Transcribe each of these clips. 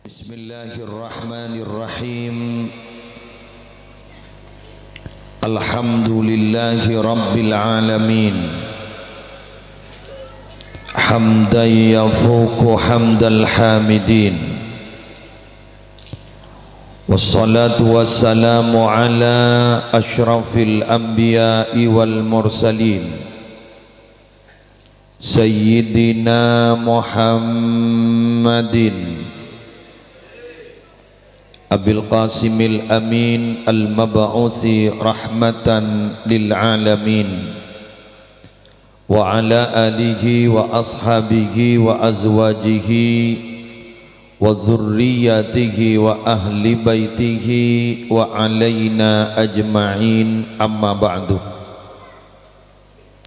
Bismillahirrahmanirrahim. Alhamdulillahi rabbil alamin. Hamdan yafuqu hamdal hamidin. Wassalatu wassalamu ala asyrafil anbiya'i wal mursalin Sayyidina Muhammadin Abil Qasimil Amin Al-Mab'uthi Rahmatan Lil Alamin Wa ala alihi wa ashabihi wa azwajihi wa dhurriyatihi wa ahli baitihi wa alaina ajma'in, amma ba'du.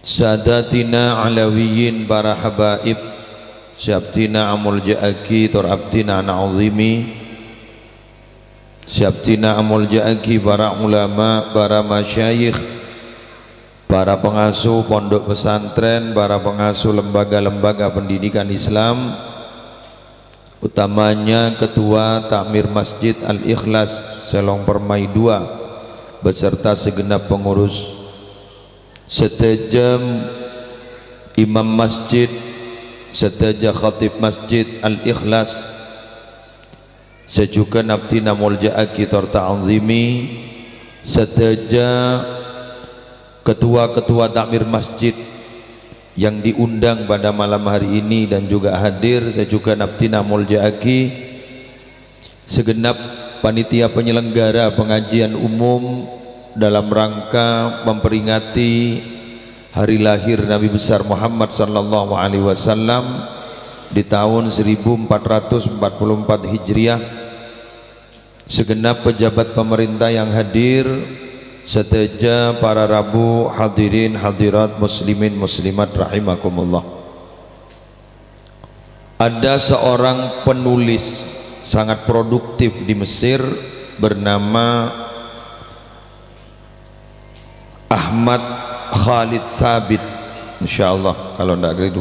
Sadatina alawiyin para habaib, syabtina amul ja'aki turabtina na'udhimi, syabtina amul ja'aki para ulama, para masyayikh, para pengasuh pondok pesantren, para pengasuh lembaga-lembaga pendidikan Islam, utamanya Ketua Takmir Masjid Al-Ikhlas Selong Permai 2 beserta segenap pengurus, seteja Imam Masjid, seteja Khatib Masjid Al-Ikhlas, sejuga nabtina mulja'aki torta'anzimi, seteja ketua-ketua takmir masjid yang diundang pada malam hari ini dan juga hadir, sejuga nabtina mulja'aki, segenap panitia penyelenggara pengajian umum dalam rangka memperingati hari lahir Nabi besar Muhammad sallallahu alaihi wasallam di tahun 1444 Hijriah, segenap pejabat pemerintah yang hadir, seteja para rabu, hadirin hadirat, muslimin muslimat rahimakumullah. Ada seorang penulis sangat produktif di Mesir bernama Ahmad Khalid Sabit, insyaallah kalau tidak gitu.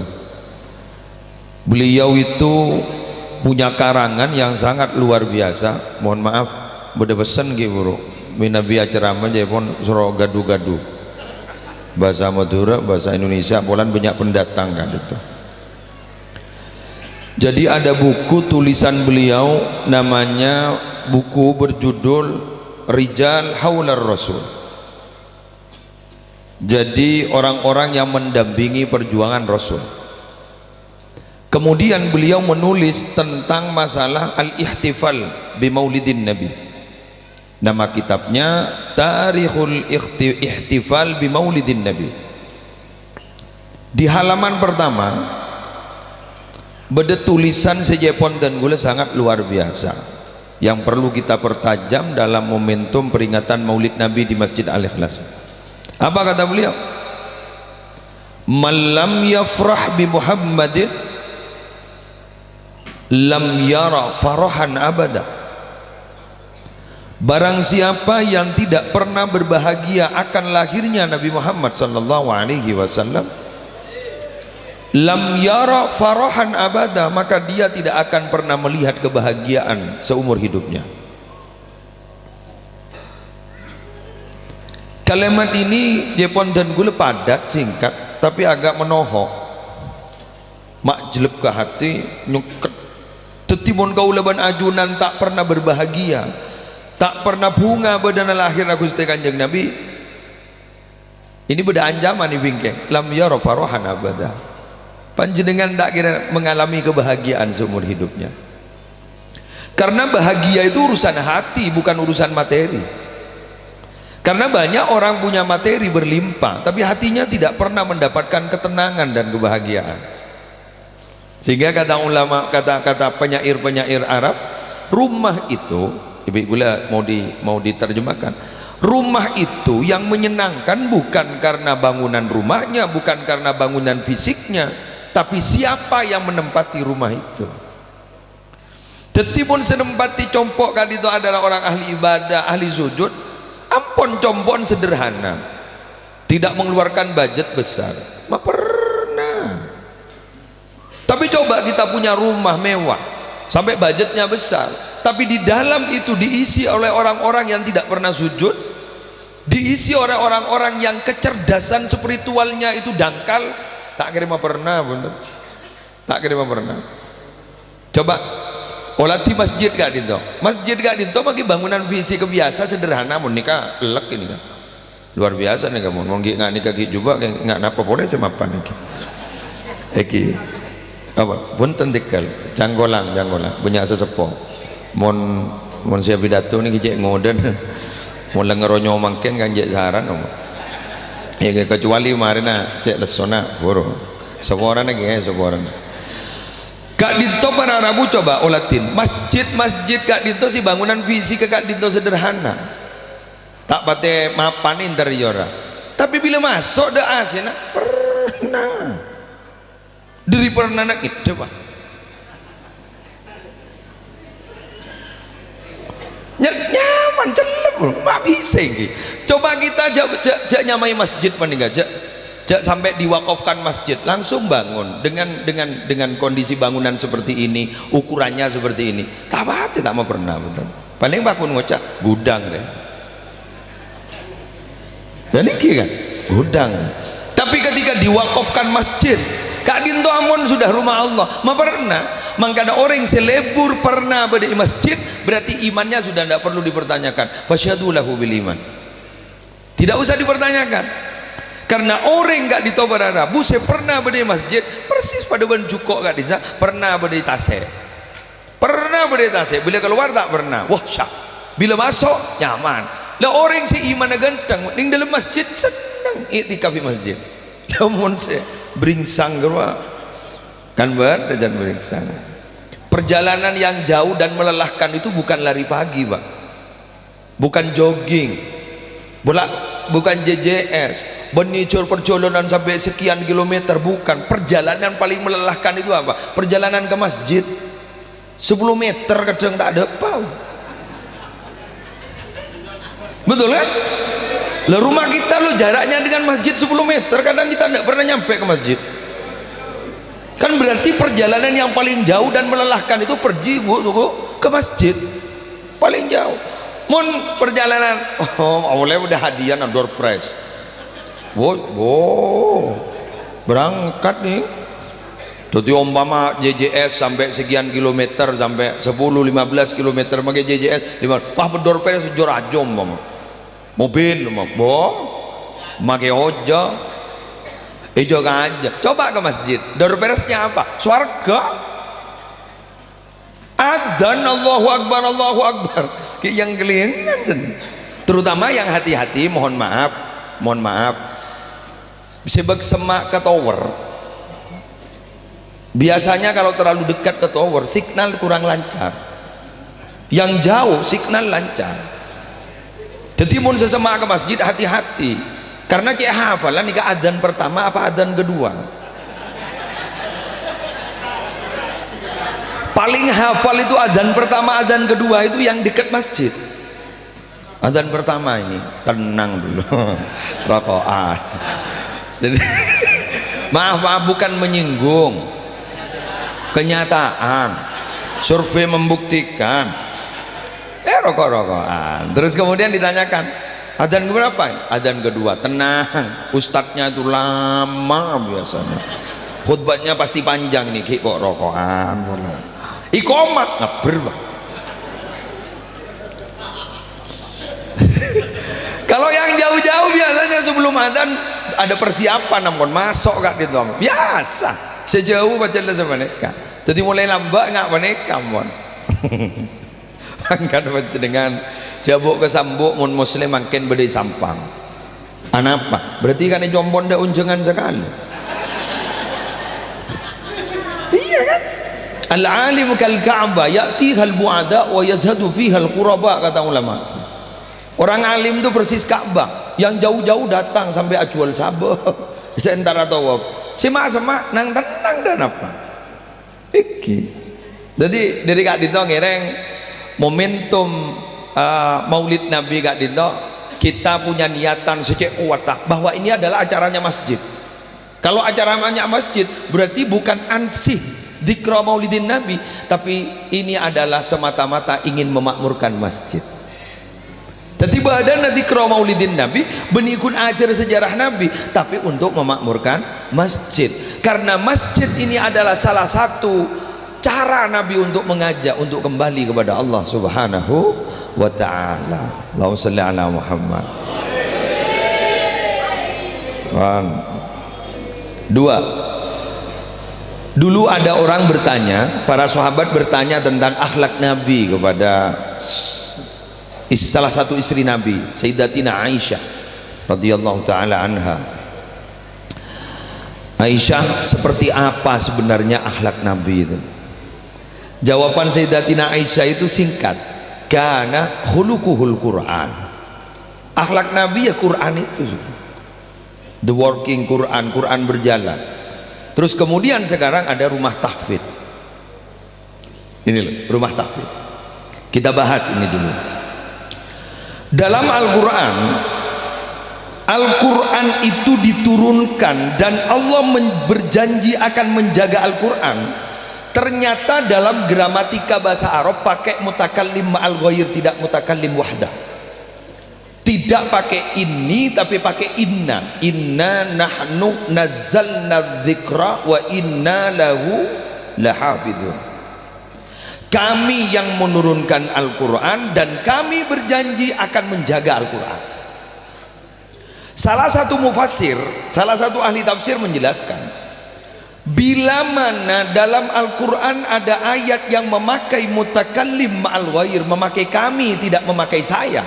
Beliau itu punya karangan yang sangat luar biasa. Mohon maaf beda pesen gitu minabi ceramah aja pun suruh gadu-gadu bahasa Madura, bahasa Indonesia polan banyak pendatang kan itu. Jadi ada buku tulisan beliau, namanya buku berjudul Rijal Haular Rasul. Jadi orang-orang yang mendampingi perjuangan Rasul. Kemudian beliau menulis tentang masalah al-ihtifal bi maulidin Nabi. Nama kitabnya Tarikhul Ihtifal bi Maulidin Nabi. Di halaman pertama beda tulisan sejepon dan gula sangat luar biasa yang perlu kita pertajam dalam momentum peringatan Maulid Nabi di Masjid Al-Ikhlas. Apa kata beliau? Man lam yafrah bi Muhammadin lam yara farahan abada. Barang siapa yang tidak pernah berbahagia akan lahirnya Nabi Muhammad sallallahu alaihi wasallam, lam yara farahan abada, maka dia tidak akan pernah melihat kebahagiaan seumur hidupnya. Kalimat ini jepon dan gula padat, singkat, tapi agak menohok, mak jelep ke hati, nyuket tetimun kaulaban ajunan tak pernah berbahagia, tak pernah bunga bedana lahir Gusti Kanjeng Nabi. Ini beda ancaman nih bingkeng. Lam yara farahan abada. Panjenengan tak kira mengalami kebahagiaan seumur hidupnya. Karena bahagia itu urusan hati, bukan urusan materi. Karena banyak orang punya materi berlimpah, tapi hatinya tidak pernah mendapatkan ketenangan dan kebahagiaan. Sehingga kata ulama, kata penyair-penyair Arab, rumah itu Ibu gula mau diterjemahkan, rumah itu yang menyenangkan bukan karena bangunan rumahnya, bukan karena bangunan fisiknya, tapi siapa yang menempati rumah itu. Tetipun senempati compok kali itu adalah orang ahli ibadah, ahli sujud, ampun compon sederhana, tidak mengeluarkan budget besar, mah pernah. Tapi coba kita punya rumah mewah, sampai budgetnya besar, tapi di dalam itu diisi oleh orang-orang yang tidak pernah sujud, diisi oleh orang-orang yang kecerdasan spiritualnya itu dangkal. Tak kira pernah bener, tak kira pernah. Coba olati masjid gak dinto, masjid gak dinto bagi bangunan fisik biasa sederhana, mau nikah elek ini kan luar biasa nih kamu, mau nggak nikah juga nggak napa boleh semapan nih. Eki apa pun tentikal janggolang punya sesepuh mon siap pidato nih kicik ngoden mau lengeronyo mangken kan jek saran ya kecuali marina cek lesona boro seorang lagi ya seorang Kak Dinto para Rabu coba olatin masjid Kak Dinto si bangunan fisik Kak Dinto sederhana, tak pate mapan interior, tapi bila masuk dah asina pernah dari pernah nak coba nyaman celep mak bisa ini. Coba kita jak nyamai masjid meninggal jak sampai diwakafkan masjid langsung bangun dengan kondisi bangunan seperti ini, ukurannya seperti ini, tak mau pernah betul. Paling bangun ngocak gudang deh, dan ini kan gudang. Tapi ketika diwakafkan masjid Kak Dinto amun sudah rumah Allah ma pernah mangkana orang selebur pernah pada masjid berarti imannya sudah tidak perlu dipertanyakan. Fasyhadu lahu bil iman, tidak usah dipertanyakan, karena orang gak ditobar Rabu saya pernah pada masjid persis pada benjukok gak bisa pernah pada tase, bila keluar tak pernah wah syak, bila masuk nyaman lah. Orang si iman ganteng ning dalam masjid senang iktikaf di masjid, namun saya beringsang gerwa kan dan beringsang. Perjalanan yang jauh dan melelahkan itu bukan lari pagi Pak, bukan jogging, bukan JJS menyicur perjalanan sampai sekian kilometer, bukan. Perjalanan paling melelahkan itu apa? Perjalanan ke masjid 10 meter kadang tak ada apa, betul kan? Lah rumah kita lo jaraknya dengan masjid 10 meter, kadang kita tidak pernah nyampe ke masjid. Kan berarti perjalanan yang paling jauh dan melelahkan itu pergi ke masjid paling jauh. Mun perjalanan oleh udah hadiah door prize. Berangkat nih. Jadi umpama JJS sampai sekian kilometer, sampai 10-15 kilometer pakai JJS 5, wah door prize sejor aja umpama. Mobil pakai ojo aja. Coba ke masjid, door prize-nya apa? Swarga. Adzan Allahu Akbar yang kelingan, terutama yang hati-hati, mohon maaf sebab semak ke tower biasanya kalau terlalu dekat ke tower signal kurang lancar, yang jauh signal lancar. Jadi mun sesemak ke masjid hati-hati, karena cek hafalan nih adzan pertama apa adzan kedua. Paling hafal itu adzan pertama, adzan kedua itu yang dekat masjid. Adzan pertama ini tenang dulu rokokan. Jadi maaf bukan menyinggung, kenyataan survei membuktikan rokok-rokokan. Terus kemudian ditanyakan adzan keberapa? Adzan kedua. Tenang, ustadznya itu lama biasanya, khutbahnya pasti panjang nih, kok rokokan ikomat ngeber Bang. Kalau yang jauh-jauh biasanya sebelum adzan ada persiapan, namun masuk gak gitu biasa sejauh baca sama mereka. Jadi mulai lambat nggak mereka mon. Angkat baca dengan jabuk ke sambuk mun muslim makin berdiri sampang. Anapa? Berarti kan jombon dah unjangan sekali. Iya kan? Al-alim kal Ka'bah ya'tiha al-bu'ada wa yazhadu fiha al-quraba, kata ulama. Orang alim itu persis Ka'bah, yang jauh-jauh datang sampai ajual sabah sementara tawaf semak nang tenang dan apa iki. Jadi dari Kak Dito ngereng momentum maulid Nabi Kak Dito, kita punya niatan secek kuat bahwa ini adalah acaranya masjid. Kalau acaranya masjid berarti bukan ansih, dzikra maulidin nabi, tapi ini adalah semata-mata ingin memakmurkan masjid. Tapi badan dzikra maulidin nabi benikun ajar sejarah nabi, tapi untuk memakmurkan masjid. Karena masjid ini adalah salah satu cara nabi untuk mengajak untuk kembali kepada Allah Subhanahu wa ta'ala. Allahumma shalli ala Muhammad. Dua, dulu ada orang bertanya, para sahabat bertanya tentang akhlak Nabi kepada salah satu istri Nabi, Sayyidatina Aisyah radhiyallahu taala anha. Aisyah, seperti apa sebenarnya akhlak Nabi itu? Jawaban Sayyidatina Aisyah itu singkat, kana khuluquhul Quran. Akhlak Nabi ya Quran itu, the working Quran, Quran berjalan. Terus kemudian sekarang ada rumah tahfidz. Ini loh, rumah tahfidz. Kita bahas ini dulu. Dalam Al-Quran, Al-Quran itu diturunkan dan Allah berjanji akan menjaga Al-Quran. Ternyata dalam gramatika bahasa Arab pakai mutakallim ma'al ghair, tidak mutakallim wahdah. Tidak pakai ini tapi pakai inna. Inna nahnu nazzalna dzikra wa inna lahu lahafidhun. Kami yang menurunkan Al-Quran dan kami berjanji akan menjaga Al-Quran. Salah satu mufassir, salah satu ahli tafsir menjelaskan, bila mana dalam Al-Quran ada ayat yang memakai mutakallim ma'al ghair, memakai kami tidak memakai saya,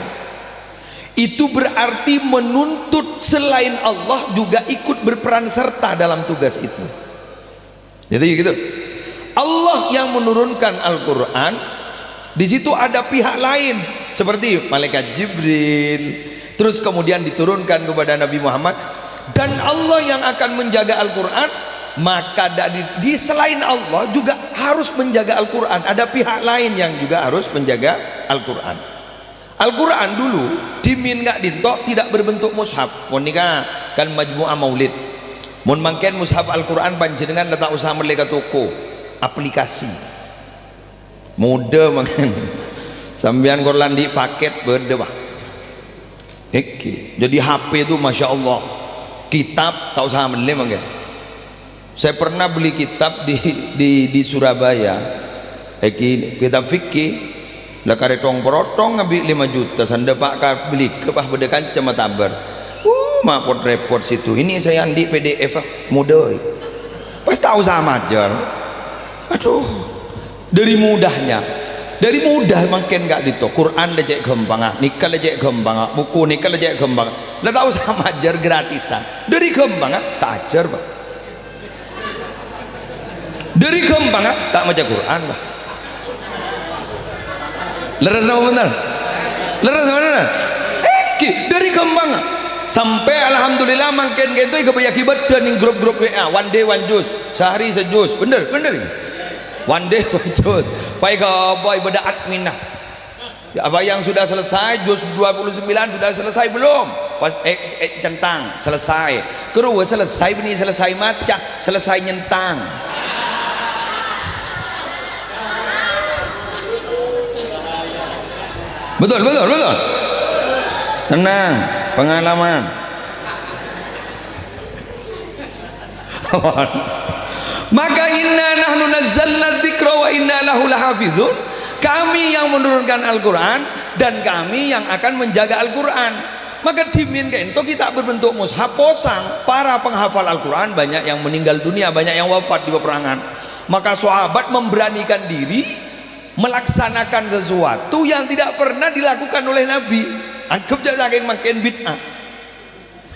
itu berarti menuntut selain Allah juga ikut berperan serta dalam tugas itu. Jadi gitu. Allah yang menurunkan Al-Quran, di situ ada pihak lain seperti malaikat Jibril, terus kemudian diturunkan kepada Nabi Muhammad, dan Allah yang akan menjaga Al-Quran. Maka di selain Allah juga harus menjaga Al-Quran. Ada pihak lain yang juga harus menjaga Al-Quran. Al-Quran dulu dimin nggak dintok, tidak berbentuk mushaf. Mon nikah kan majmu'ah maulid. Mon mangken mushaf Al-Quran panjenengan letak usaha mereka toko aplikasi. Mudah mangken. Sambian Quran di paket berdebah. Jadi HP itu masya Allah. Kitab tak usah beli mangken. Saya pernah beli kitab di Surabaya. Kitab fikih. Lah karetong porotong ngambil 5 juta sanda pak ka beli ke pah bedekan cema tabar. Mapot repot situ. Ini saya andi PDF mudah. Pas tahu sama aja. Aduh. Dari mudahnya. Dari mudah makin gak dito. Quran lecek gampang, nikah lecek gampang, buku nikah lecek gampang. Lah tahu sama ajar gratisan. Dari gampang tak ajar, Pak. Dari gampang tak maca Quran, Pak. Leres nama benar, leres benar. Dari kembang sampai alhamdulillah makin gitu kebayakibat dan grup-grup WA one day one juice, sehari sejus, bener one day one juice. Baik boy beda adminah. Ya, apa yang sudah selesai juz 29 sudah selesai belum? Pas centang selesai. Kedua selesai ini selesai maca, selesai nyentang. Betul. Tenang, pengalaman. Maka inna nahnu nazzalna dzikra wa inna lahu lahafizun. Kami yang menurunkan Al-Quran dan kami yang akan menjaga Al-Quran. Maka diminkan itu kita berbentuk mushaf posang. Para penghafal Al-Quran banyak yang meninggal dunia, banyak yang wafat di peperangan. Maka sahabat memberanikan diri melaksanakan sesuatu yang tidak pernah dilakukan oleh Nabi. Anggap saking makin bid'ah.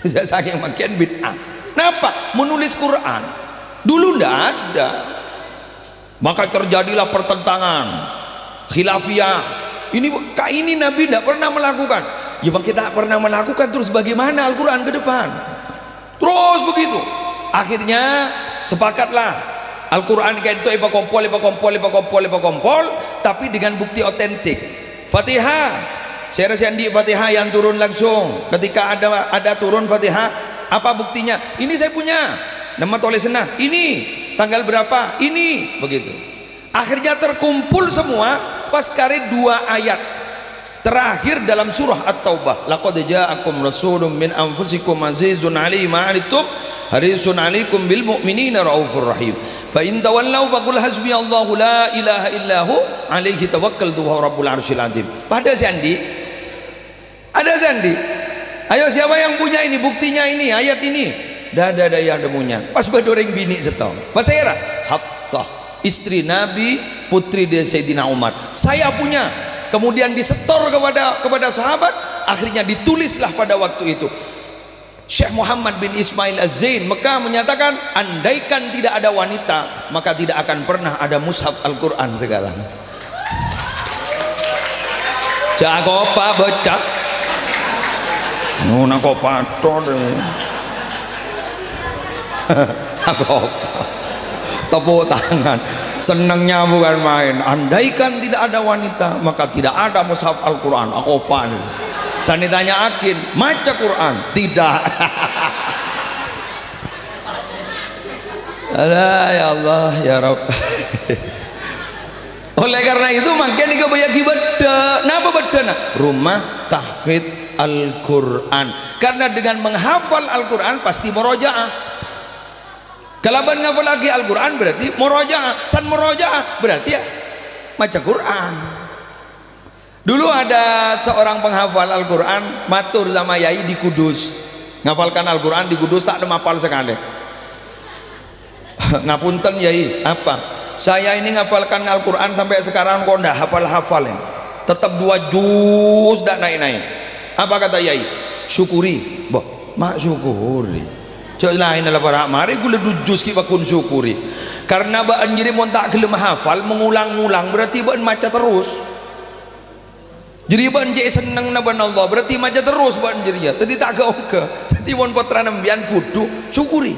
Saking makin bid'ah. Kenapa? Menulis Quran dulu tidak ada. Maka terjadilah pertentangan khilafiyah. Ini Nabi tidak pernah melakukan. Ya bang, kita pernah melakukan, terus bagaimana Al-Quran ke depan? Terus begitu. Akhirnya sepakatlah Al-Quran kayak itu kompol, tapi dengan bukti otentik. Fatihah, saya di Fatihah yang turun langsung. Ketika ada turun Fatihah, apa buktinya? Ini saya punya. Nama tulis senah. Ini tanggal berapa ini, begitu. Akhirnya terkumpul semua pas kari 2 ayat terakhir dalam surah At-Taubah, laqad ja'akum rasulun min anfusikum azizun 'alaihi ma 'anittum harisun 'alaikum bil mu'minina raufur rahim fa in tawallaw faqul hasbiyallahu la ilaha illahu 'alaihi tawakkaltu wa rabbul 'arsyil 'azim. Pada Sandi ada Sandi, ayo siapa yang punya ini, buktinya ini, ayat ini, ada yang demunya pas bedoreng bini setong pas saya Hafsah istri Nabi, putri dari Sayyidina Umar, saya punya. Kemudian disetor kepada sahabat, akhirnya ditulislah pada waktu itu. Syekh Muhammad bin Ismail Az-Zain Mekah menyatakan, andaikan tidak ada wanita maka tidak akan pernah ada mushaf Al-Quran sekarang. Jagopa baca nuna kopato deh aku tepuk tangan, senangnya bukan main. Andaikan tidak ada wanita maka tidak ada mushaf Al-Quran. Aku apa nih? Saya ditanya Akin, maca Quran? Tidak. Alah, ya Allah ya Rabb. Oleh karena itu makin dikebayaki beda. Napa beda? Rumah tahfidz Al-Quran. Karena dengan menghafal Al-Quran pasti murojaah. Kalau ngafal lagi Al-Quran berarti murojaah. San murojaah berarti ya maca Quran. Dulu ada seorang penghafal Al-Quran matur sama Yai di Kudus, ngafalkan Al-Quran di Kudus tak ada mapal sekali. Ngapunten Yai, apa? Saya ini ngafalkan Al-Quran sampai sekarang kok ndak hafal-hafal ya. Tetap 2 juz ndak naik-naik. Apa kata Yai? Syukuri. Boh, mak syukuri. Cok lain adalah para mari gula dujus ki bakun syukuri. Karena baan jadi mon tak gelem hafal mengulang-ulang berarti baan maca terus. Jadi baan je seneng na ban Allah berarti maca terus baan jadi ya. Tadi tak oke. Tadi mon putra nembian fudu syukuri.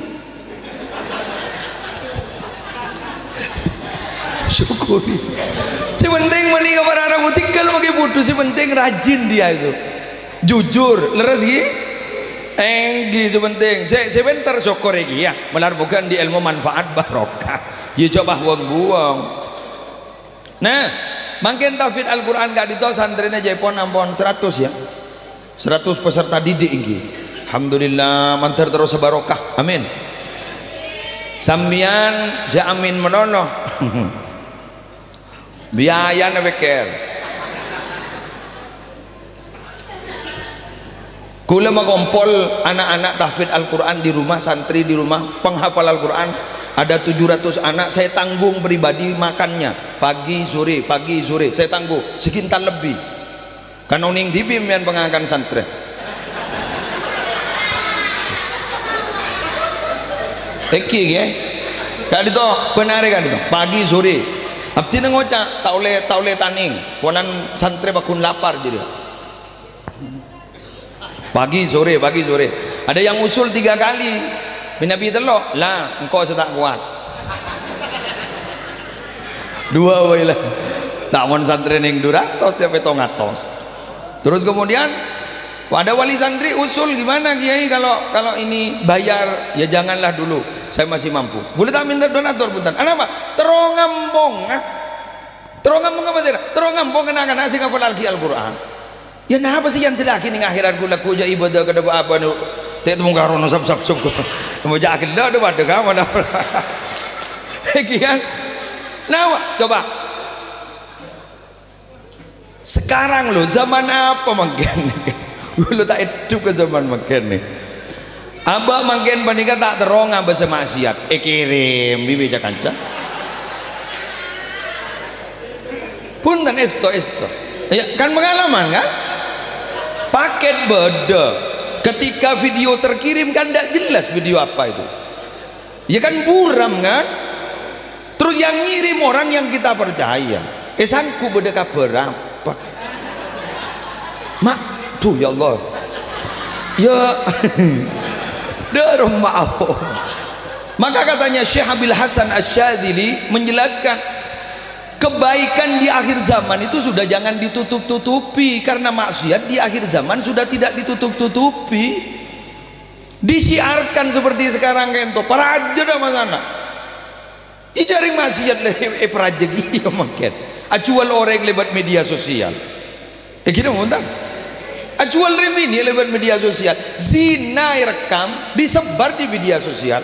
Syukuri. Si penting menikah para orang tinggal pakai fudu, si penting rajin dia itu. Jujur, leres ki? Enggi sepenting sebentar syukur iki ya melar bukan di ilmu manfaat barokah ya coba buang-buang. Nah makin tahfidz Al-Quran gak dito santrine Jepon ampun 100 ya, 100 peserta didik ini. Alhamdulillah mantar terus barokah, amin. Sambian jamin menono biaya nebeker. Kula mengompol anak-anak tahfidz Al-Quran di rumah, santri di rumah, penghafal Al-Quran ada 700 anak, saya tanggung pribadi makannya pagi sore saya tanggung sekintal lebih kan oning dibim yang pengakan santri eki ya gak itu benar kan itu pagi sore abdi ngocak taule taning ponan santri bakun lapar jadi pagi sore ada yang usul 3 kali Nabi telok lah engkau setak kuat 2 wailah tak mon santri ning 200 dia petong atos. Terus kemudian ada wali santri usul gimana Kiai kalau ini bayar ya janganlah dulu saya masih mampu boleh tak minta donatur punten apa terongambong apa sih terongambong kena sing hafal Al-Quran. Ya nah apa sih yang tidak kini akhirat gula kuja ibadah kada apa nu teh mung karono sab syukur mau jakin dah ada kamu dah kian nah coba sekarang lo zaman apa makin dulu tak itu ke zaman makin nih abah makin panika tak terong abah semaksiat kirim bibi jakanca punten esto ya kan pengalaman kan paket beda ketika video terkirim kan tidak jelas video apa itu ya kan buram kan terus yang ngirim orang yang kita percaya sangku beda kabar apa mak tuh ya Allah ya darah maaf maka katanya Syekh Abil Hasan Asy-Syadzili menjelaskan kebaikan di akhir zaman itu sudah jangan ditutup-tutupi karena maksiat di akhir zaman sudah tidak ditutup-tutupi disiarkan seperti sekarang kento para aja dah mas anak Ijaring maksiat le perajegi makin. Acual orang lewat media sosial. Kita mau tak? Acual remini lewat media sosial. Zina rekam disebar di media sosial.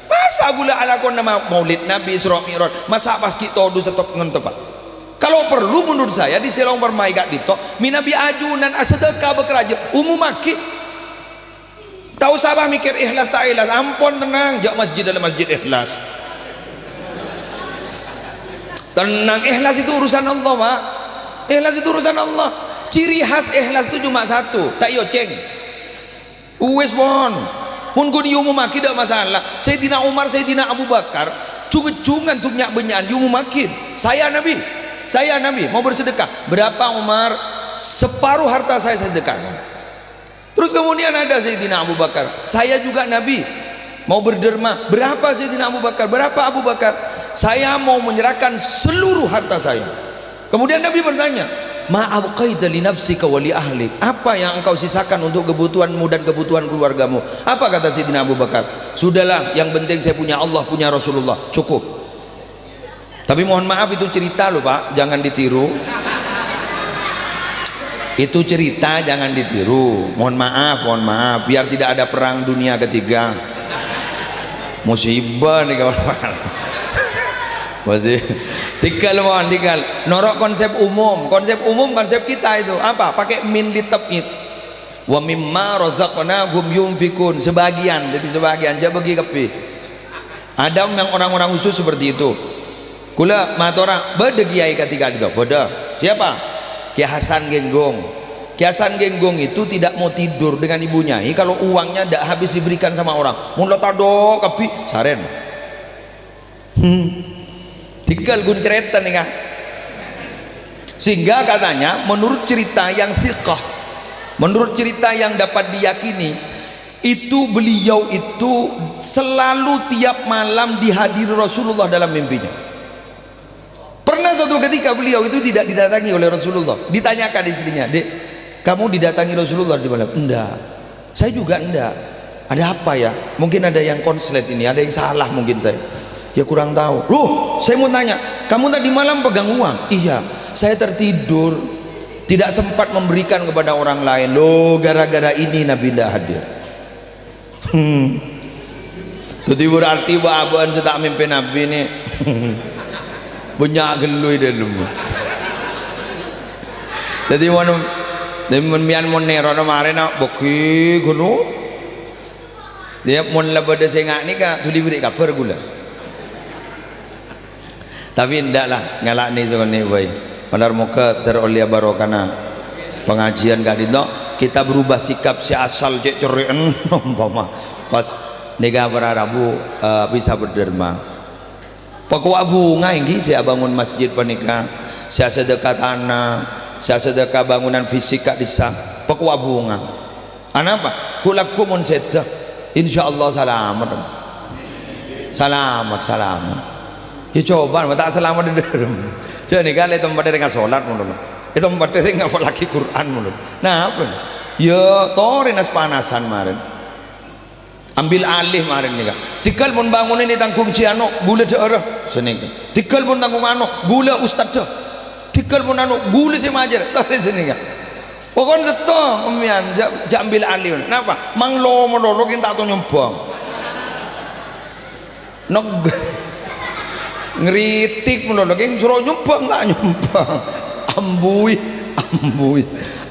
Masa gula ala kon nama Maulid Nabi Isra Mi'raj. Masa pas kita do setop ngen tepat. Kalau perlu menurut saya di selong permai gak dito, minabi ajunan asedekah bekerja umum maki. Tahu sabah mikir ikhlas tak ikhlas, ampun tenang, jak masjid dalam masjid ikhlas. Tenang, ikhlas itu urusan Allah, Pak. Ikhlas itu urusan Allah. Ciri khas ikhlas itu cuma satu, tak yoceng. Uwes pon. Mun ku diumumaki tidak masalah. Sayyidina Umar, Sayyidina Abu Bakar, cungan tuh nyak benyan diumumakin. Saya Nabi mau bersedekah. Berapa Umar? Separuh harta saya sedekahkan. Terus kemudian ada Sayyidina Abu Bakar. Saya juga Nabi mau berderma. Berapa Sayyidina Abu Bakar? Berapa Abu Bakar? Saya mau menyerahkan seluruh harta saya. Kemudian Nabi bertanya, ma abqaita li nafsika wa li ahlik, apa yang engkau sisakan untuk kebutuhanmu dan kebutuhan keluargamu? Apa kata Sayyidina Abu Bakar? Sudahlah, yang penting saya punya Allah, punya Rasulullah, cukup. Tapi mohon maaf, itu cerita loh Pak, jangan ditiru. Itu cerita, jangan ditiru. Mohon maaf, biar tidak ada perang dunia ketiga. Musibah nih kawan-kawan. Masih tinggal norok konsep umum konsep kita itu apa, pakai min litabid wa mimma razaqnahum yunfikun, sebagian, jadi sebagian aja bagi kepi. Ada yang orang-orang khusus seperti itu. Kula matora beda kiai ketika itu beda. Siapa? Kiai Hasan Genggong. Kiai Hasan Genggong itu tidak mau tidur dengan ibunya. Kalau uangnya tidak habis diberikan sama orang, mulut tado kepi saren. Tinggal gun cerita nih kan. Sehingga katanya menurut cerita yang thiqah, menurut cerita yang dapat diyakini, itu beliau itu selalu tiap malam dihadiri Rasulullah dalam mimpinya. Pernah suatu ketika beliau itu tidak didatangi oleh Rasulullah. Ditanyakan istrinya, "Dek, kamu didatangi Rasulullah di malam?" "Enggak." "Saya juga enggak." "Ada apa ya? Mungkin ada yang konslet ini, ada yang salah mungkin saya." "Ya kurang tahu." "Loh, saya mau tanya, kamu tadi malam pegang uang?" "Iya, saya tertidur, tidak sempat memberikan kepada orang lain." "Loh, gara-gara ini Nabi tidak hadir." Jadi berarti abang setak mimpi Nabi ini banyak gelui dalam. Jadi mian monero kemarin nak boki guru. Dia mon labada sengak ni kan tuli beri kabar gula. Tapi ndak lah ngalak ni soal ni boy. Benar muka teroleh barokana pengajian gak dito kita berubah sikap si asal cek cerian umpama pas nega berarabu bisa berderma. Pokok bunga inggi saya bangun masjid panika, saya sedekah tanah, saya sedekah bangunan fisik kak disa. Pokok bunga. Anapa? Kulaku mun sedekah, insyaallah selamat. Ya coba tak selamat di dalam. Jadi kali tempat dengan sholat mulu. Itu tempat dengan lagi Quran mulu. Nah apa? Ya torenas panasan marin. Ambil alih marin nih kak. Tikal pun bangun ini tanggung ciano gula daerah sini. Tikal pun tanggung ano gula ustad dah. Tikal pun ano gula si majer. Tahu sini kak. Pokoknya seto umian ambil alih. Kenapa? Manglo molo kita tu nyumbang. Nog ngeritik menolak yang suruh nyumbang tak nyumbang.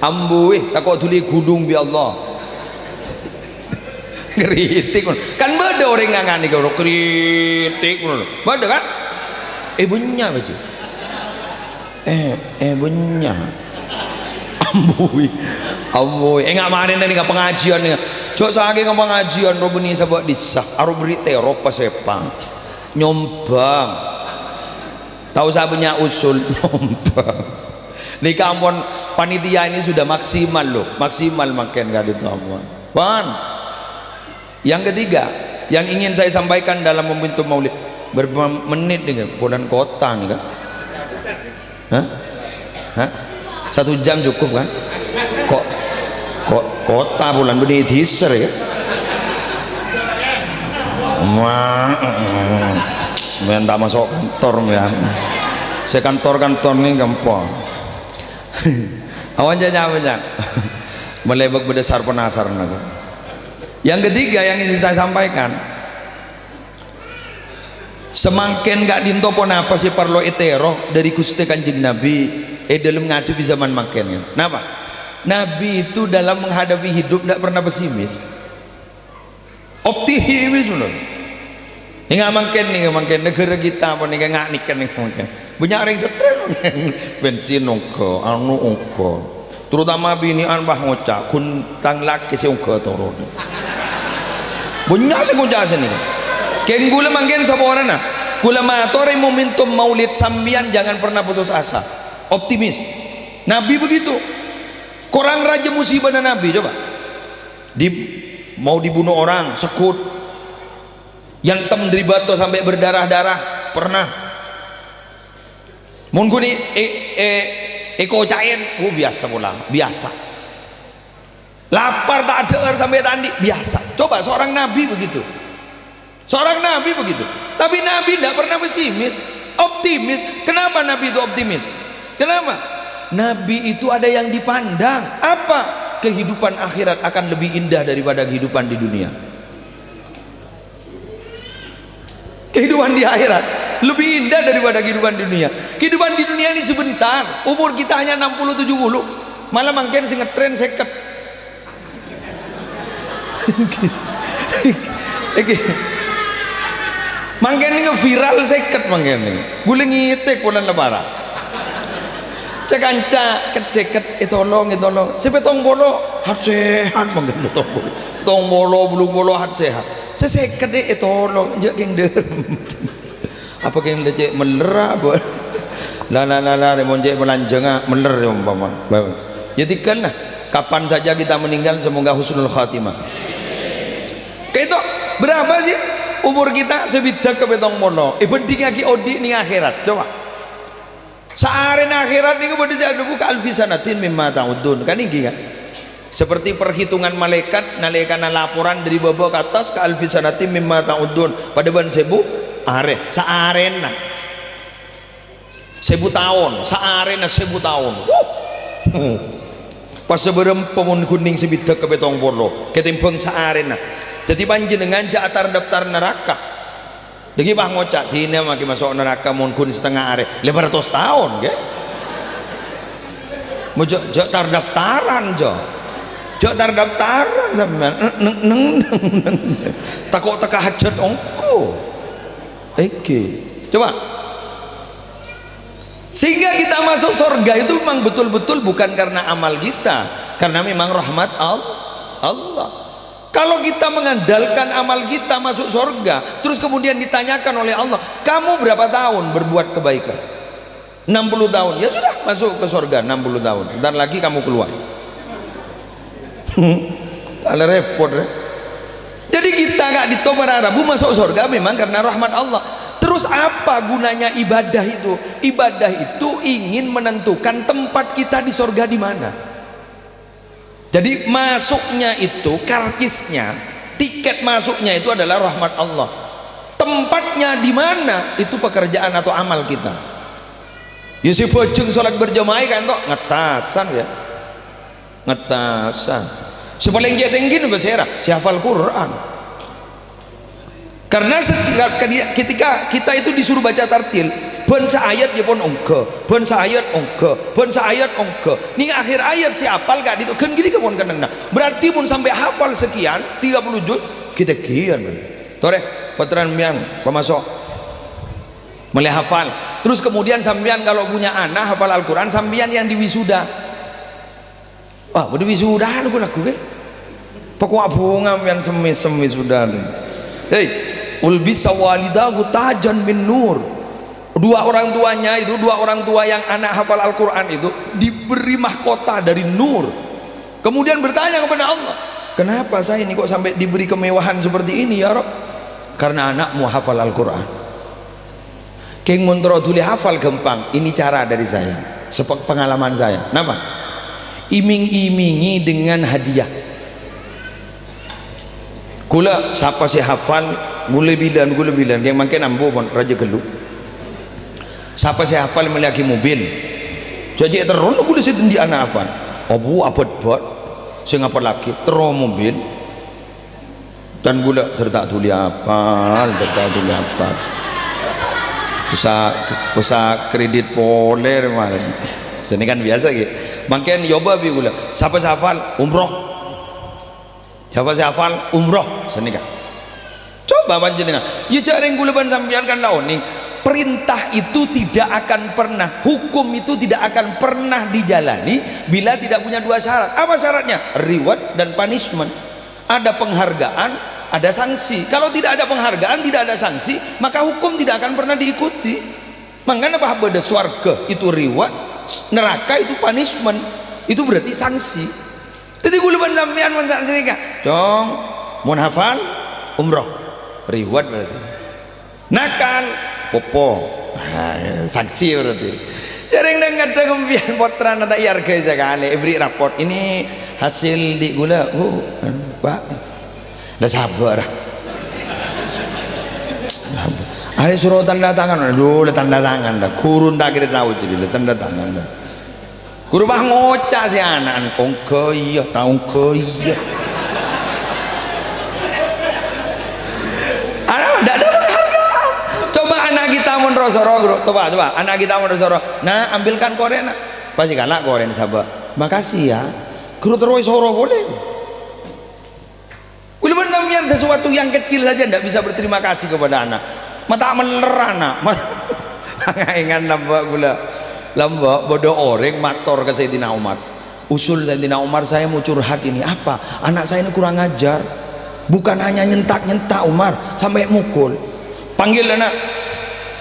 Ambui takut tuli kudung bi Allah. Ngeritik kan beda orang ngangani kalau kritik beda kan. Bunya baju bunya ambui enggak marin dari nggak pengajian nih cok sage nggak pengajian robeni sabak disah aru berita Eropa sepang nyombang tahu saya punya usul nyombang nih kampung panitia ini sudah maksimal loh, maksimal makin gak itu ampun. Yang ketiga yang ingin saya sampaikan dalam momentum maulid, berapa menit dengan bulan kota nih kak? Hah? 1 jam cukup kan? Kok kota bulan benih teaser ya? minta masuk kantor ya. Saya kantor nih gampang. Awan banyak. Melebak berdasar penasaran aku. Yang ketiga yang ingin saya sampaikan, semakin gak dintopon apa sih parlo etero dari Gusti Kanjeng Nabi dalam ngadepi zaman makin. Kenapa? Nabi itu dalam menghadapi hidup tidak pernah pesimis, optimis loh. Hingga makin negara kita apa nih nggak nikan nih mungkin banyak orang stres bensin ongko anu ongko terutama bini anbah ngocak kuntang laki si ongko turun banyak sih ngocak sini keng gula makin sama orang nah gula matore momentum maulid sambian jangan pernah putus asa, optimis. Nabi begitu, korang raja musibah dan Nabi coba mau dibunuh orang sekut yang tem dari batu sampai berdarah-darah pernah mungkin eko cain biasa pulang biasa lapar tak ada sampai tadi biasa. Coba seorang nabi begitu, tapi Nabi tidak pernah pesimis, optimis. Kenapa Nabi itu optimis? Kenapa? Nabi itu ada yang dipandang apa? Kehidupan akhirat akan lebih indah daripada kehidupan di dunia. Kehidupan di akhirat lebih indah daripada kehidupan di dunia. Kehidupan di dunia ini sebentar, umur kita hanya 60-70, malah makin sing ngetren seket. Makin ini viral seket makin ini. Boleh ngitek bulan lebaran. Cekanca ket seket tolong. Sepetong bolo hat sehat makin tong bolo belum bolo hat sehat. Seseket deh tolong jak geng derem apa geng lecek meler apa la remonjek melanjang meler ya umpama jadikanlah kapan saja kita meninggal semoga husnul khatimah. Kayak itu berapa sih umur kita sebidak ke betong mono penting lagi odi nih akhirat coba saaren akhirat nih kemudian jadi buka alfisanatin mimma ta'udun kan ini kan seperti perhitungan malaikat nalekana laporan dari bawah ke atas ke alfisanatim mimma ta'udun pada ban sebu are saarena 1000 tahun saarena 1000 tahun pas seberem pemun kuning sebidak ke betong bolo ketimpun saarena jadi panjenengan jatar daftar neraka degi bah ngocak dina maki masuk neraka mun kun setengah are 500 tahun ge mau jatar daftaran jo jodar daftaran sampean takut teka hajat ongko coba sehingga kita masuk surga itu memang betul-betul bukan karena amal kita, karena memang rahmat Allah. Kalau kita mengandalkan amal kita masuk surga terus kemudian ditanyakan oleh Allah kamu berapa tahun berbuat kebaikan 60 tahun ya sudah masuk ke surga 60 tahun dan lagi kamu keluar. Ada repot ya. Jadi kita gak ditobar Arabu masuk surga memang karena rahmat Allah. Terus apa gunanya ibadah itu? Ibadah itu ingin menentukan tempat kita di surga di mana. Jadi masuknya itu karcisnya, tiket masuknya itu adalah rahmat Allah. Tempatnya di mana itu pekerjaan atau amal kita. Ya si bojeng sholat berjamaah kan toh ngetasan ya. Ngetasan sepaling tinggi juga saya si hafal Quran karena ketika kita itu disuruh baca tartil bangsa ayat ya pun ongke bangsa ayat ongke nih akhir ayat si hafal gak itu kan gini kemon kan berarti pun sampai hafal sekian 30 juz kita kian tore patran mian pemasok mulai hafal terus kemudian sambian kalau punya anak hafal Al-Quran sambian yang diwisuda. Wah, udah wisuda lu aku ke. Pokok bunga yang semis sudah. Hei, ulbisa walidahu tajan min nur. Dua orang tua yang anak hafal Al-Quran itu diberi mahkota dari nur. Kemudian bertanya kepada Allah, kenapa saya ini kok sampai diberi kemewahan seperti ini ya Rob? Karena anakmu hafal Al-Quran. Keng montro tuli hafal gampang. Ini cara dari saya, pengalaman saya. Kenapa? Iming-imingi dengan hadiah. Kula siapa sih hafal gule bilan yang makin ambo pon raja gelu siapa saya hafal melaki mobil jadi terus gule sedendi anak apa abu abad bot saya ngapal lagi terus mobil dan gula tertak tuli apa bisa kredit poler malah sini kan biasa gitu makin nyoba bi gula siapa saya hafal umroh sini kan coba panjenengan ya jaring gula ban sampean kan laoning perintah itu tidak akan pernah, hukum itu tidak akan pernah dijalani bila tidak punya dua syarat. Apa syaratnya? Reward dan punishment. Ada penghargaan, ada sanksi. Kalau tidak ada penghargaan, tidak ada sanksi, maka hukum tidak akan pernah diikuti. Makanya apa beda swarga itu reward, neraka itu punishment. Itu berarti sanksi. Jadi gula ban sampean mentak nikah. Dong, mau hafal umroh. Reward berarti. Nakal popo sanksi berarti jaring dengan kadang potra nada harga sekali beri raport ini hasil di gula pak udah sabar ada suruh tanda tangan udah tanda tangan dah kurun tak kira tahu jadi tanda tangan dah guru bah ngocak si anak ongko iya tahu iya mun rosoro coba anak kita mun rosoro nah ambilkan koren pasti kalah koren sahabat makasih ya guru terus soro boleh udah benar sesuatu yang kecil saja tidak bisa berterima kasih kepada anak mata meler anak ingat lambak bodoh orang mator ke Sayyidina Umar usul Sayyidina Umar saya mau curhat ini apa anak saya ini kurang ajar bukan hanya nyentak Umar sampai mukul panggil anak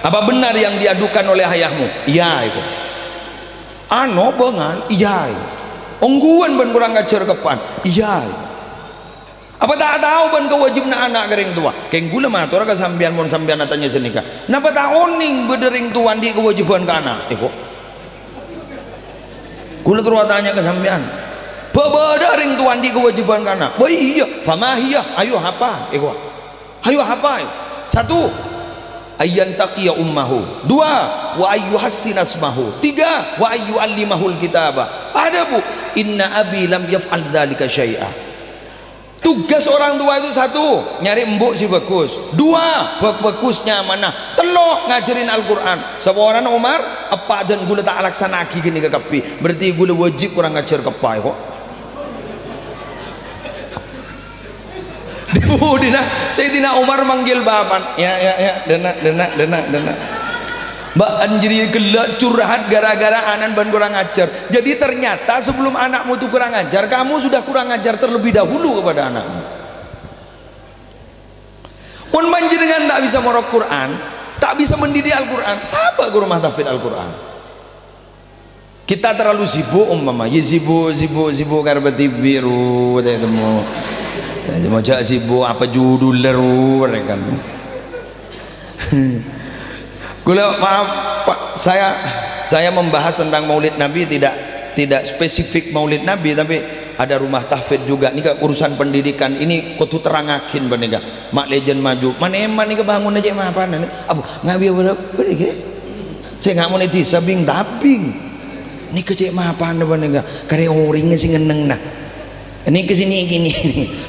apa benar yang diadukan oleh ayahmu? Iya itu. Ano bengan? Iya. Ongguan ben kurang ngajar kepan? Iya. Apa tak tahu ben kewajibna anak kering tua? Keng gula matur ka sampean mun sampean tanya senika. Napa tak oning bedering tuan di kewajiban ke anak? Eko. Gula terus tanya ke sampean. Bedering tuan di kewajiban ke anak. Bah iya, famahiyah. Ayo hafal. Eko. Ayo hafal. Satu ayyan taqiya ummahu, dua wa ayyu hassina asmahu, tiga wa ayyu allimahul kitaba. Ada bu inna abi lam yaf'al dzalika syai'a. Tugas orang tua itu satu nyari embuk si bagus, dua bagusnya mana, telo ngajarin Al-Quran. Seorang Umar apa dan gula tak laksanaki gini ke kapi berarti gula wajib kurang ngajar kepai kok. Sayyidina Umar manggil bapan ya dena mbak anjiri gelak curhat gara-gara anak ban kurang ajar. Jadi ternyata sebelum anakmu itu kurang ajar kamu sudah kurang ajar terlebih dahulu kepada anakmu. Pun panjenengan tak bisa merok Quran, tak bisa mendidik Al-Quran, siapa guru mahfid Al-Quran? Kita terlalu sibuk umpama ya sibuk karena biru temu Mojak sibuk apa judul leru kan. Gula maaf Pak, saya membahas tentang Maulid Nabi tidak spesifik Maulid Nabi tapi ada rumah tahfidz juga. Ini urusan pendidikan ini kudu terangakin benika. Mak legend maju. Mana eman nih kebangun aja mah apa nih? Abu ngabi berapa nih? Saya nggak mau netisa bing tabing. Ini kecek mah apa nih benika? Karena orangnya sih ngeneng nah. Ini kesini gini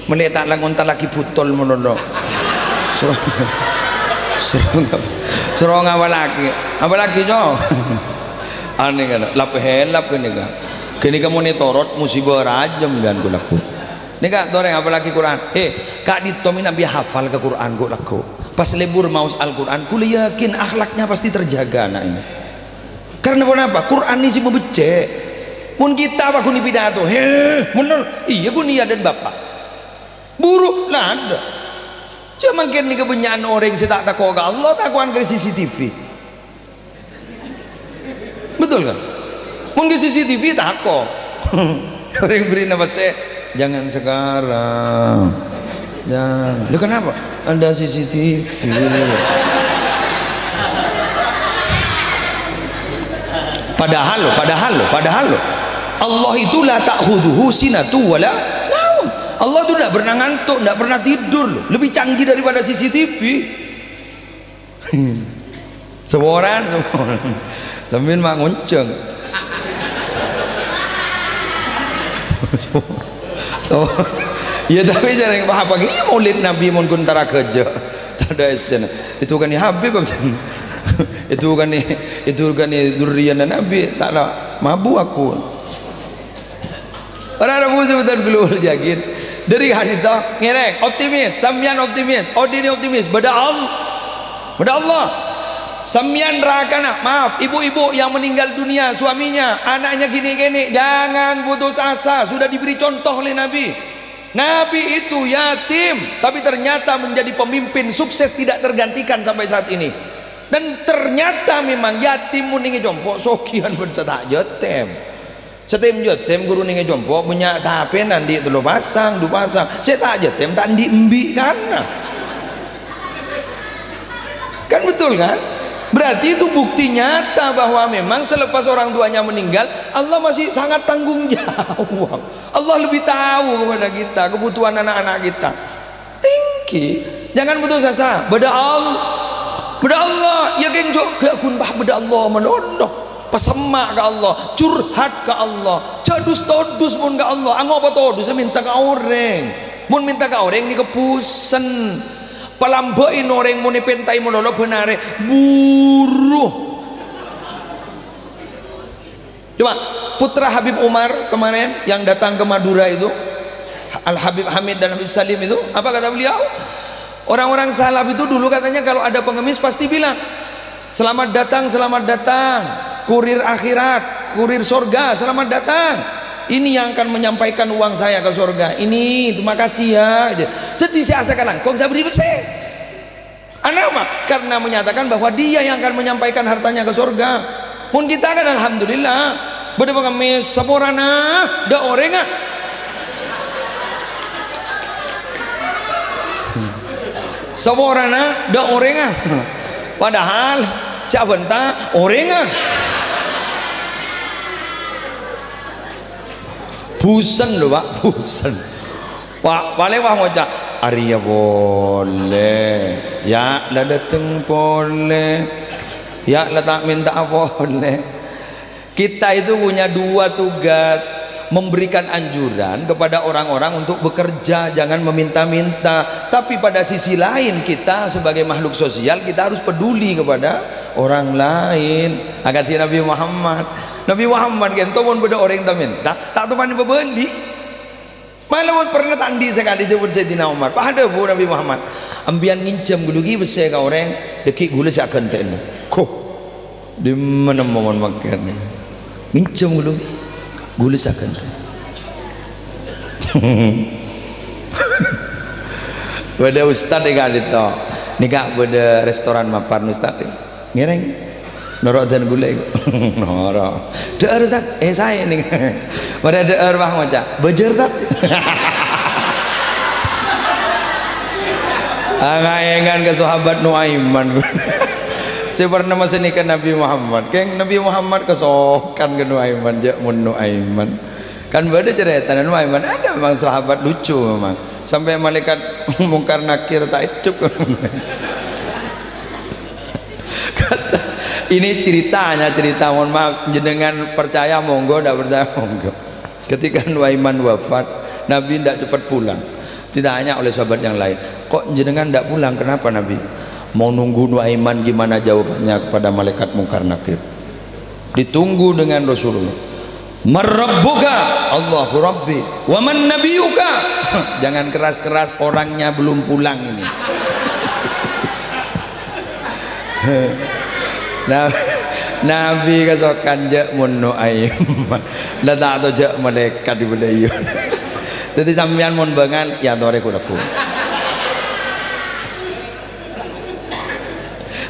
melihat langun laki putol monono suruh apa lagi jo aneh kan lap helap kini kan kini kamu nitorot musibah rajam dan gue laku ini kak toreng apa lagi Quran kak ditomi nabi hafal ke Quran gue laku pas libur maus Al-Quran ku yakin akhlaknya pasti terjaga anak ini karena kenapa Quran ini sih membecek mun kita apa kuni pidato bener iya kuni dan bapak buruk lah ada cuma mungkin nih kebanyakan orang saya tak takut Allah takuan ke CCTV betul kan mungkin CCTV takut orang beri nama saya jangan sekarang jangan lu kenapa ada CCTV padahal lo Allah itulah ta'khuduhu sinatu wala naum. Allah tuh tidak pernah ngantuk, tidak pernah tidur loh. Lebih canggih daripada CCTV. Seorang Lamin mak ngunceng. So, ya tapi jangan apa lagi maulid Nabi mun kuntara kerja. Tak ada esen. Itu kan Habib itu kan durian Nabi, taklah mabu aku. Orang Abu sebentar keluar jagin dari hadis itu ngereng optimis, sambian optimis, odini optimis, beda Allah. Sambian rakana, maaf ibu-ibu yang meninggal dunia suaminya, anaknya gini-gini, jangan putus asa, sudah diberi contoh oleh Nabi. Nabi itu yatim tapi ternyata menjadi pemimpin sukses tidak tergantikan sampai saat ini. Dan ternyata memang yatim muningi jompo sokian bersetak jetem. Setem jetem guru ningi jompo punya sape nanti itu lo pasang, du pasang. Setak jetem tak di embi kan? Kan betul kan? Berarti itu bukti nyata bahwa memang selepas orang tuanya meninggal Allah masih sangat tanggung jawab. Allah lebih tahu kepada kita kebutuhan anak-anak kita. Tinggi, jangan putus asa. Beda Allah, ya geng jok ke kunbah beda Allah menonoh. Pasemak ke Allah, curhat ke Allah, cadus todus pun ke Allah. Anggo apa todus? Minta ke orang. Mun minta ke orang ni kepusen. Palambain orang mau nepentai monolog benare buruh. Coba putra Habib Umar kemarin yang datang ke Madura itu, Al Habib Hamid dan Habib Salim itu, apa kata beliau? Orang-orang salaf itu dulu katanya kalau ada pengemis pasti bilang selamat datang, kurir akhirat, kurir surga, selamat datang. Ini yang akan menyampaikan uang saya ke surga. Ini terima kasih ya. Jadi saya asakan kok saya beri besar. Anak mah karena menyatakan bahwa dia yang akan menyampaikan hartanya ke surga. Mun kita kan alhamdulillah beda pengemis saborana da orenga. Saborana da orenga. Padahal cak benta orenga. Busen loh Pak, busen. Pak, paling wah ngocak Arya boleh, ya lah dateng boleh, ya lah tak minta boleh. Kita itu punya dua tugas, memberikan anjuran kepada orang-orang untuk bekerja, jangan meminta-minta. Tapi pada sisi lain kita sebagai makhluk sosial kita harus peduli kepada orang lain. Agati Nabi Muhammad kan pun beda orang tak minta, tak teman beli. Malah pernah tandi sekali jemput Sayyidina Umar. Pada bu Nabi Muhammad, ambian ngincam gulugi besar ke orang dekik gula si akan tenu. Koh di mana mohon makan ngincam gulugi gula si akan tenu. Pada ustad kali itu, nikah pada restoran mapan ustad, ngereng. Norok dan gula itu, norok. Deer tak? Saya nih. Pada deer bah macam, bejer tak? Angan ke sahabat Nuaiman. Saya pernah masih nikah Nabi Muhammad. Keng Nabi Muhammad kesokan ke Nuaiman, jak mun Nuaiman. Kan beda cerita Nuaiman ada memang sahabat lucu memang. Sampai malaikat mungkar nakir tak hidup. Kata ini cerita, mohon maaf jenengan percaya monggo, tidak percaya monggo. Ketika Nuaiman wafat, Nabi tidak cepat pulang. Tidak hanya oleh sahabat yang lain. Kok jenengan tidak pulang? Kenapa Nabi? Mau nunggu Nuaiman gimana jawabannya kepada malaikat mungkar nakir. Ditunggu dengan Rasulullah. Marrabbuka? Allahu Rabbi. Wa man nabiyuka? Jangan keras-keras, orangnya belum pulang ini. Nabi kasokan jak mun Nuaiman la tak to jak malaikat di budaya. Jadi sampean mun bengan ya tore kudaku.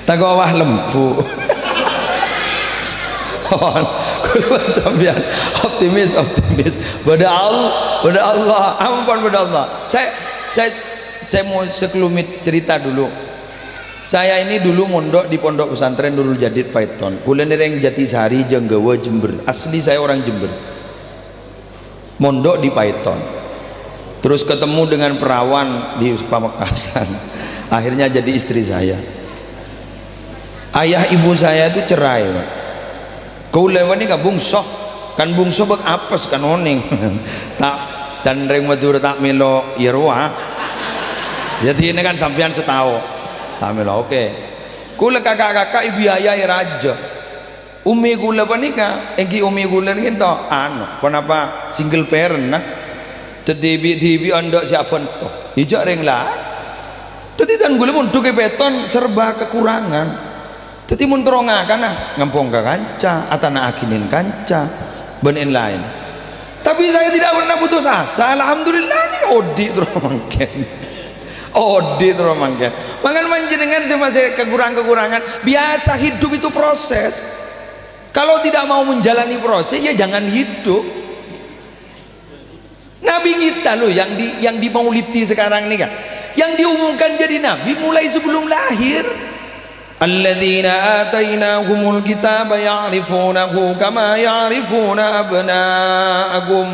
Tago wah lempu. Kulo sampean optimis. Pada Allah, ampun pada Allah. Saya mau sekelumit cerita dulu. Saya ini dulu mondok di pondok pesantren Nurul Jadid Paiton. Kula nereng Jatisari Jenggawa Jember. Asli saya orang Jember. Mondok di Paiton. terus ketemu dengan perawan di Pamekasan, akhirnya jadi istri saya. Ayah ibu saya itu cerai, Pak. Kau lewat ini kan bungso bek apes kan oning tak dan ring Madura tak melo irwa. Jadi ini kan sampean setahu tak melo oke. Kula kakak-kakak ibu ayah raja. Umi kula panika, engki umi kula ni to anu, kenapa single parent nah. Tetibi andok siapa to? Ijak ring lah. Teti tan kula mun tuke beton serba kekurangan. Teti mun terongakan nah ngampung ka kanca, atana akinin kanca, benin lain. Tapi saya tidak pernah putus asa. Alhamdulillah ni odi terus mangken. Odi terus mangken. Mangan manjenengan sama saya kekurangan-kekurangan. Biasa hidup itu proses. Kalau tidak mau menjalani proses ya jangan hidup. Nabi kita loh yang dimaulidi sekarang ini kan, yang diumumkan jadi nabi mulai sebelum lahir. Alladzina atainahumul kitaba ya'rifunahu kama ya'rifuna abna'ahum.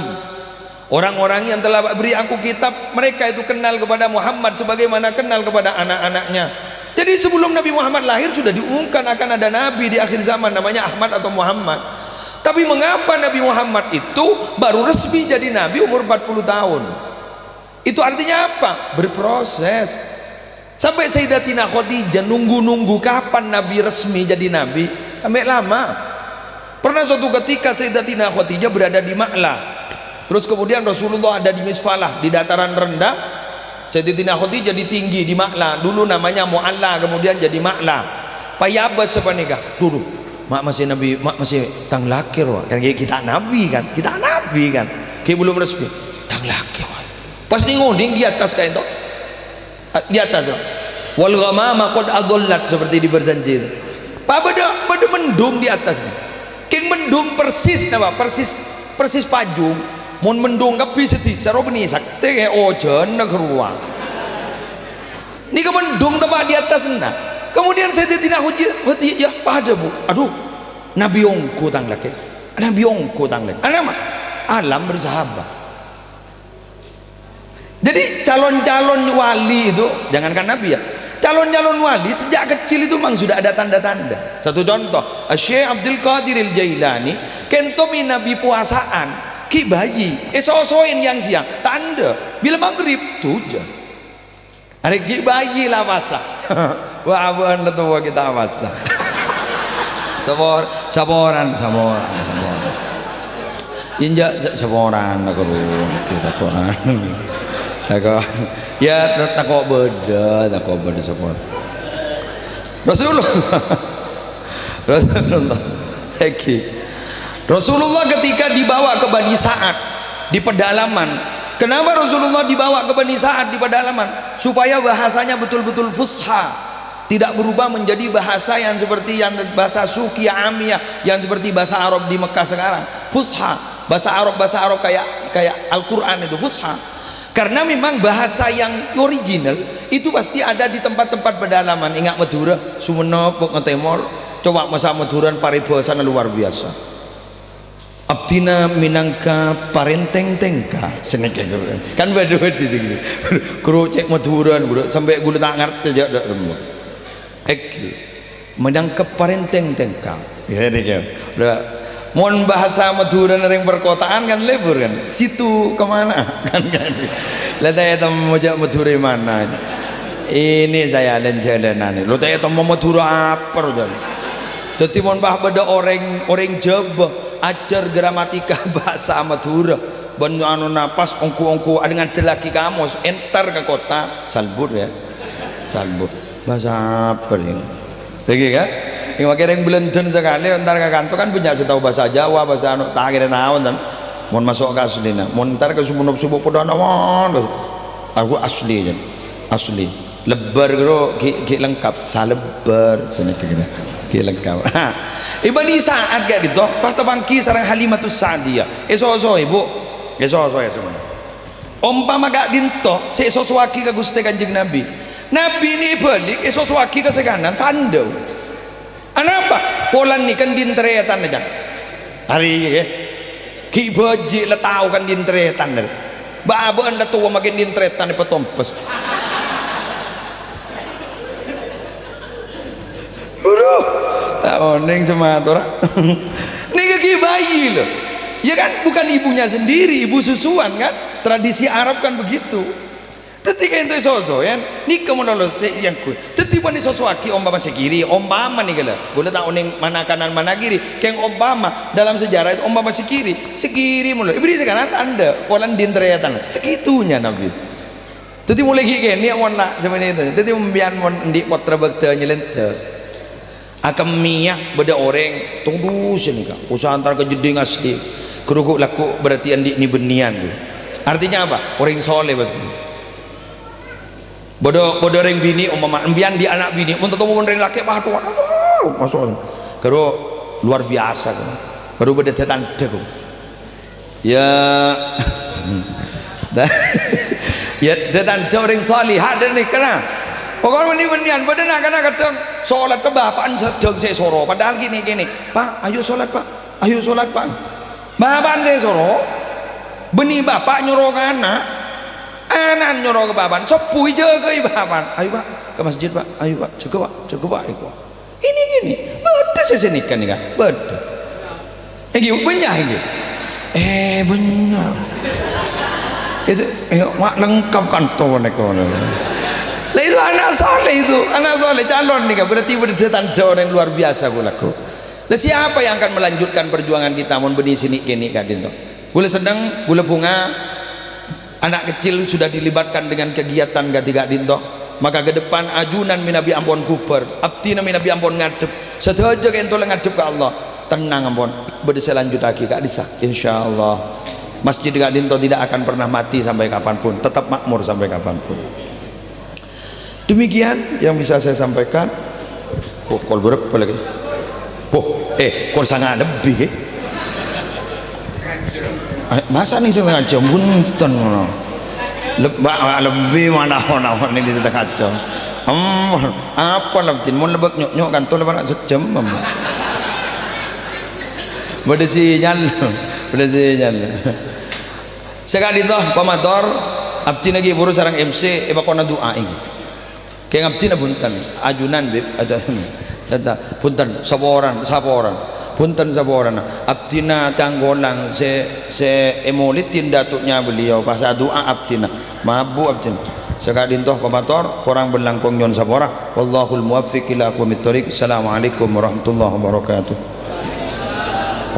Orang-orang yang telah beri aku kitab, mereka itu kenal kepada Muhammad sebagaimana kenal kepada anak-anaknya. Jadi sebelum Nabi Muhammad lahir sudah diumumkan akan ada nabi di akhir zaman namanya Ahmad atau Muhammad. Tapi mengapa Nabi Muhammad itu baru resmi jadi nabi umur 40 tahun? Itu artinya apa? Berproses. Sampai Sayyidatina Khadijah nunggu-nunggu kapan Nabi resmi jadi Nabi, sampai lama. Pernah suatu ketika Sayyidatina Khadijah berada di Ma'la, terus kemudian Rasulullah ada di Misfalah, di dataran rendah. Sayyidatina Khadijah di tinggi, di Ma'la. Dulu namanya Mu'alla, kemudian jadi Ma'la. Payabas apa nikah? Dulu mak masih Nabi, mak masih tang lakir kan kita Nabi kan, kita Nabi kan, kayak belum resmi tang lakir. Pas nih ngoding di atas kayak itu, di atas tuh wal ghamama qad adallat, seperti di berjanji itu pada mendung di atas nih keng mendung persis nama persis pajung mun mendung kapi seti saro beni sakte kayak ojen keruang ini ke mendung tempat di atas nah. Kemudian saya tidak huji ya pada bu aduh nabi ongku tang laki anak alam bersahabat. Jadi calon-calon wali itu, jangankan nabi ya, calon-calon wali sejak kecil itu memang sudah ada tanda-tanda. Satu contoh, Syekh Abdul Qadir Al-Jailani kentomi nabi puasaan ki bayi eso-osoin yang siang tanda bila maghrib tujuh hari ki bayi lah masa wah bener tuh kita masa saboran injak saboran aku kita Quran. Ya takut beda semua. Rasulullah ketika dibawa ke Bani Sa'ad di pedalaman. Kenapa Rasulullah dibawa ke Bani Sa'ad di pedalaman? Supaya bahasanya betul-betul fusha, tidak berubah menjadi bahasa yang seperti yang bahasa Suki Amiyah yang seperti bahasa Arab di Mekah sekarang. Fusha, bahasa Arab kayak Al-Qur'an itu fusha. Karena memang bahasa yang original itu pasti ada di tempat-tempat pedalaman. Ingat Madura, Sumenep, Ngetemor, coba masa Maduran paribasa luar biasa. Abdina minangka parenteng tengka seneke kan beda-beda gitu. Kru cek Maduran sampai gula tak ngerti aja dak remuk. Minangka parenteng tengka. Ya dia. Mohon bahasa Madura nering perkotaan kan lebur kan situ kemana kan lah tanya temu mojak Madura mana ini saya dan jalanan lo tanya temu Madura apa udah jadi mohon beda orang Jawa ajar gramatika bahasa Madura banyak anu napas ongku dengan telaki kamus entar ke kota salbut bahasa apa ini lagi kan yang wakil yang belenten sekali ntar ke kantor kan punya setahu bahasa Jawa bahasa anu tak kira naon kan mau masuk ke aslina mau ntar ke subuh pada naon aku asli lebar ki lengkap salebar sana ki lengkap Bani Sa'ad kayak gitu pas tebangki sarang Halimatus Sa'diyah eso ibu eso ya semua umpama gak dinto eso waki ke Gusti Kanjeng Nabi ini balik eso waki ke sekanan tanda apa? Polan ni kan dintretan aja. Hari ya. Ki baji le tahu kan dintretan. Baba anda tua makin dintretan di petompes. Bro, oning sematora. Ini kaki bayi loh. Ya kan bukan ibunya sendiri, ibu susuan kan. Tradisi Arab kan begitu. Ketika itu soso ya, ni kemudian yang ku. Tetiba ni soso aki Obama sekiri, Obama nih gila. Boleh tahu nih mana kanan mana kiri. Kayak Obama dalam sejarah itu Obama sekiri mulu. Ibri sekarang anda, kolan dintretan. Segitunya Nabi. Teti mulai gini, ni warna sebenarnya itu. Teti membian di potra bakta nyelente. Akan miyah beda orang tunggu sini kak. Usaha antar kejeding asli. Kerukuk laku berarti andi ni benian. Artinya apa? Orang soleh bos. Bodoh orang bini umpama embian di anak bini mun tetemu orang laki bah tuan masuk karo luar biasa kan baru beda tante ku ya ya tante orang salih ada nih kena pokoknya ini benian beda nak kena kadang salat ke bapaan sedang saya soro padahal gini pak ayo salat pak bapaan saya soro benih bapak nyuruh ke anak nyuruh ke baban sepui jaga baban ayo pak ke masjid pak ayo pak jaga pak ini gini beda sesenikan nih kan beda gini banyak ini banyak itu mak lengkap kantor nih kawan lah itu anak soleh calon nih kan berarti berdetatan orang luar biasa gulaku lah siapa yang akan melanjutkan perjuangan kita mau benih sini kini kan itu gula sedang gula bunga anak kecil sudah dilibatkan dengan kegiatan gatiga dinto maka ke depan ajunan minabi ampun kuper abtina minabi ampun ngadep setuju ke entol ngadep ke Allah tenang ampun berdesa lanjut lagi kak disa insyaallah masjid gak dinto tidak akan pernah mati sampai kapanpun tetap makmur sampai kapanpun. Demikian yang bisa saya sampaikan. Kol berapa lagi kol sangat lebih masa nih setengah jam bunten lebih mana ini di setengah jam apa lebih mau lebak nyok kan tuh lebar sejam beda sinyal sekali toh pamator abdi lagi buru sarang MC kona doa ini kayak abdi na bunten ajunan bib ada punten saboran punten saboran abdina tanggolang se emolitin datuknya beliau pas doa abdina mabu abdina sekali toh pamator korang berlangkong nyon sabora wallahul muwaffiq ila aqwamit thoriq. Assalamualaikum warahmatullahi wabarakatuh.